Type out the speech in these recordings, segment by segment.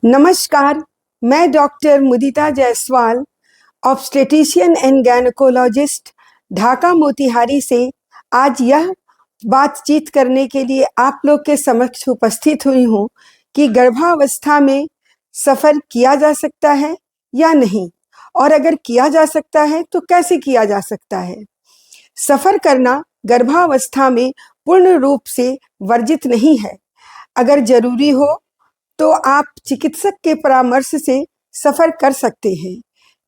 नमस्कार, मैं doctor Mudita Jaiswal, obstetrician and gynaecologist, Dhaka Motihari से आज यह बातचीत करने के लिए आप लोग के समक्ष उपस्थित हुई हूँ कि गर्भावस्था में सफ़र किया जा सकता है या नहीं, और अगर किया जा सकता है तो कैसे किया जा सकता है। सफ़र करना गर्भावस्था में पूर्ण रूप से वर्जित नहीं है। अगर जरूरी हो तो आप चिकित्सक के परामर्श से सफ़र कर सकते हैं।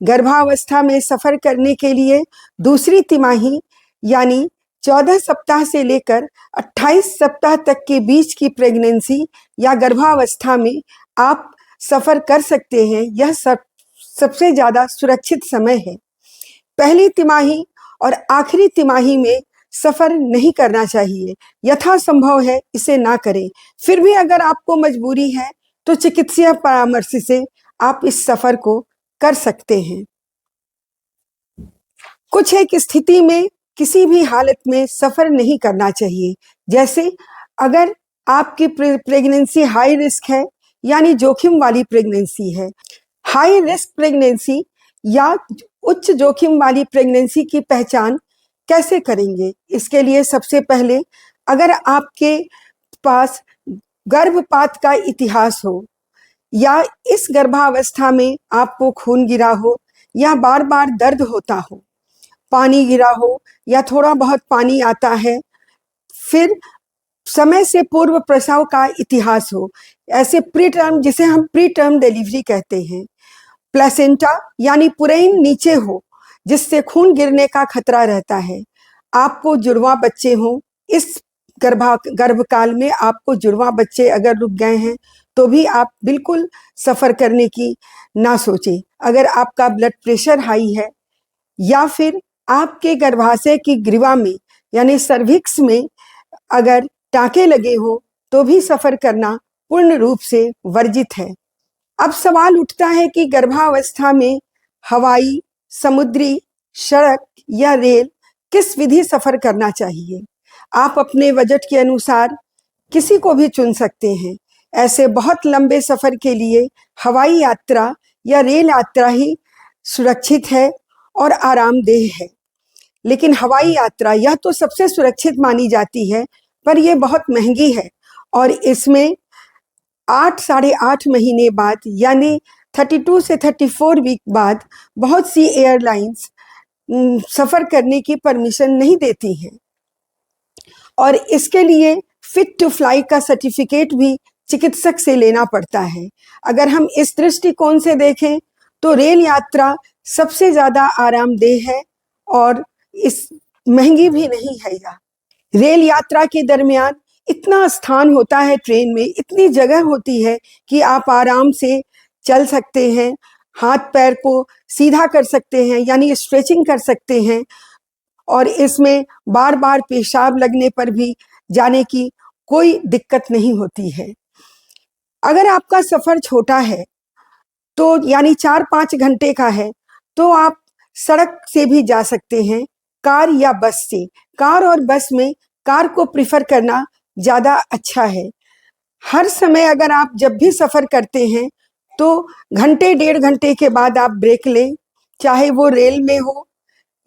गर्भावस्था में सफ़र करने के लिए दूसरी तिमाही यानी 14 सप्ताह से लेकर 28 सप्ताह तक के बीच की प्रेगनेंसी या गर्भावस्था में आप सफ़र कर सकते हैं। यह सबसे ज़्यादा सुरक्षित समय है। पहली तिमाही और आखिरी तिमाही में सफ़र नहीं करना चाहिए, यथासंभव है इसे ना करें। फिर भी अगर आपको मजबूरी है तो चिकित्सीय परामर्श से आप इस सफ़र को कर सकते हैं। कुछ एक स्थिति में किसी भी हालत में सफ़र नहीं करना चाहिए, जैसे अगर आपकी प्रेगनेंसी हाई रिस्क है यानी जोखिम वाली प्रेगनेंसी है। हाई रिस्क प्रेगनेंसी या उच्च जोखिम वाली प्रेगनेंसी की पहचान कैसे करेंगे? इसके लिए सबसे पहले अगर आपके पास गर्भपात का इतिहास हो या इस गर्भावस्था में आपको खून गिरा हो या बार बार दर्द होता हो, पानी गिरा हो या थोड़ा बहुत पानी आता है, फिर समय से पूर्व प्रसव का इतिहास हो, ऐसे प्री टर्म, जिसे हम प्री टर्म डिलीवरी कहते हैं, प्लेसेंटा यानी पुरैन नीचे हो जिससे खून गिरने का खतरा रहता है, आपको जुड़वा बच्चे हों, इस गर्भकाल में आपको जुड़वा बच्चे अगर रुक गए हैं तो भी आप बिल्कुल सफ़र करने की ना सोचें। अगर आपका ब्लड प्रेशर हाई है या फिर आपके गर्भाशय की ग्रीवा में यानी सर्विक्स में अगर टाँके लगे हो तो भी सफ़र करना पूर्ण रूप से वर्जित है। अब सवाल उठता है कि गर्भावस्था में हवाई, समुद्री, सड़क या रेल किस विधि सफ़र करना चाहिए। आप अपने बजट के अनुसार किसी को भी चुन सकते हैं। ऐसे बहुत लंबे सफ़र के लिए हवाई यात्रा या रेल यात्रा ही सुरक्षित है और आरामदेह है। लेकिन हवाई यात्रा यह तो सबसे सुरक्षित मानी जाती है, पर यह बहुत महंगी है और इसमें 8-8.5 महीने बाद यानी 32 से 34 वीक बाद बहुत सी एयरलाइंस सफ़र करने की परमिशन नहीं देती हैं और इसके लिए फिट टू फ्लाई का सर्टिफिकेट भी चिकित्सक से लेना पड़ता है। अगर हम इस दृष्टिकोण से देखें तो रेल यात्रा सबसे ज़्यादा आरामदेह है और इस महंगी भी नहीं है। रेल यात्रा के दरमियान इतना स्थान होता है, ट्रेन में इतनी जगह होती है कि आप आराम से चल सकते हैं, हाथ पैर को सीधा कर सकते हैं यानी स्ट्रेचिंग कर सकते हैं और इसमें बार बार पेशाब लगने पर भी जाने की कोई दिक्कत नहीं होती है। अगर आपका सफ़र छोटा है तो यानी 4-5 घंटे का है तो आप सड़क से भी जा सकते हैं, कार या बस से। कार और बस में कार को प्रिफर करना ज़्यादा अच्छा है। हर समय अगर आप जब भी सफ़र करते हैं तो घंटे 1.5 घंटे के बाद आप ब्रेक लें, चाहे वो रेल में हो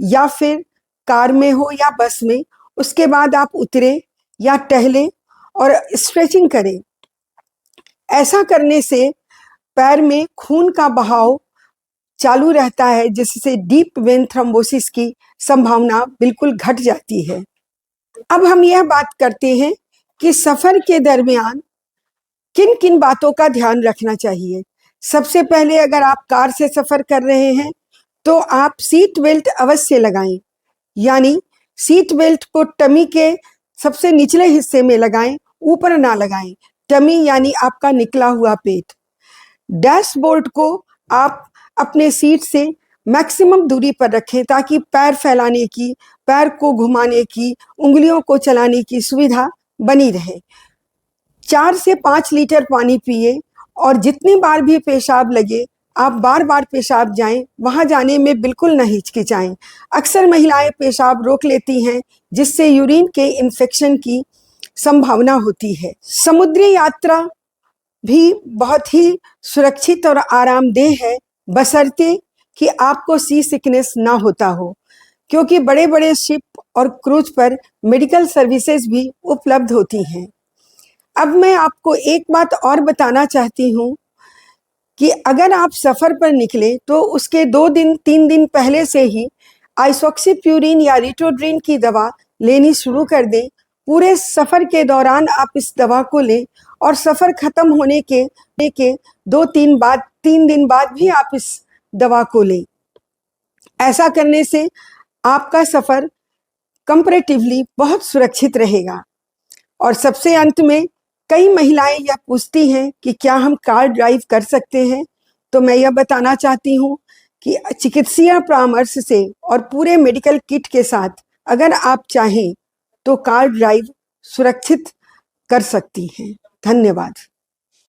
या फिर कार में हो या बस में। उसके बाद आप उतरें या टहलें और स्ट्रेचिंग करें। ऐसा करने से पैर में खून का बहाव चालू रहता है जिससे डीप वेन थ्रोम्बोसिस की संभावना बिल्कुल घट जाती है। अब हम यह बात करते हैं कि सफ़र के दरमियान किन किन बातों का ध्यान रखना चाहिए। सबसे पहले अगर आप कार से सफ़र कर रहे हैं तो आप सीट बेल्ट अवश्य लगाएं, यानी सीट बेल्ट को टमी के सबसे निचले हिस्से में लगाएं, ऊपर ना लगाएं। टमी यानी आपका निकला हुआ पेट। डैशबोर्ड को आप अपने सीट से मैक्सिमम दूरी पर रखें ताकि पैर फैलाने की, पैर को घुमाने की, उंगलियों को चलाने की सुविधा बनी रहे। 4 से 5 लीटर पानी पिए और जितनी बार भी पेशाब लगे आप बार बार पेशाब जाएं, वहाँ जाने में बिल्कुल न हिचकिचाएं। अक्सर महिलाएं पेशाब रोक लेती हैं जिससे यूरिन के इन्फेक्शन की संभावना होती है। समुद्री यात्रा भी बहुत ही सुरक्षित और आरामदेह है, बशर्ते कि आपको सी सिकनेस ना होता हो, क्योंकि बड़े बड़े शिप और क्रूज पर मेडिकल सर्विसेज भी उपलब्ध होती हैं। अब मैं आपको एक बात और बताना चाहती हूँ कि अगर आप सफ़र पर निकले तो उसके 2-3 दिन पहले से ही आइसोक्सीप्यूरिन या रिटोड्रिन की दवा लेनी शुरू कर दें। पूरे सफ़र के दौरान आप इस दवा को लें और सफ़र ख़त्म होने के 3 दिन बाद भी आप इस दवा को लें। ऐसा करने से आपका सफ़र कंपैरेटिवली बहुत सुरक्षित रहेगा। और सबसे अंत में, कई महिलाएं यह पूछती हैं कि क्या हम कार ड्राइव कर सकते हैं, तो मैं यह बताना चाहती हूँ कि चिकित्सीय परामर्श से और पूरे मेडिकल किट के साथ अगर आप चाहें तो कार ड्राइव सुरक्षित कर सकती हैं। धन्यवाद।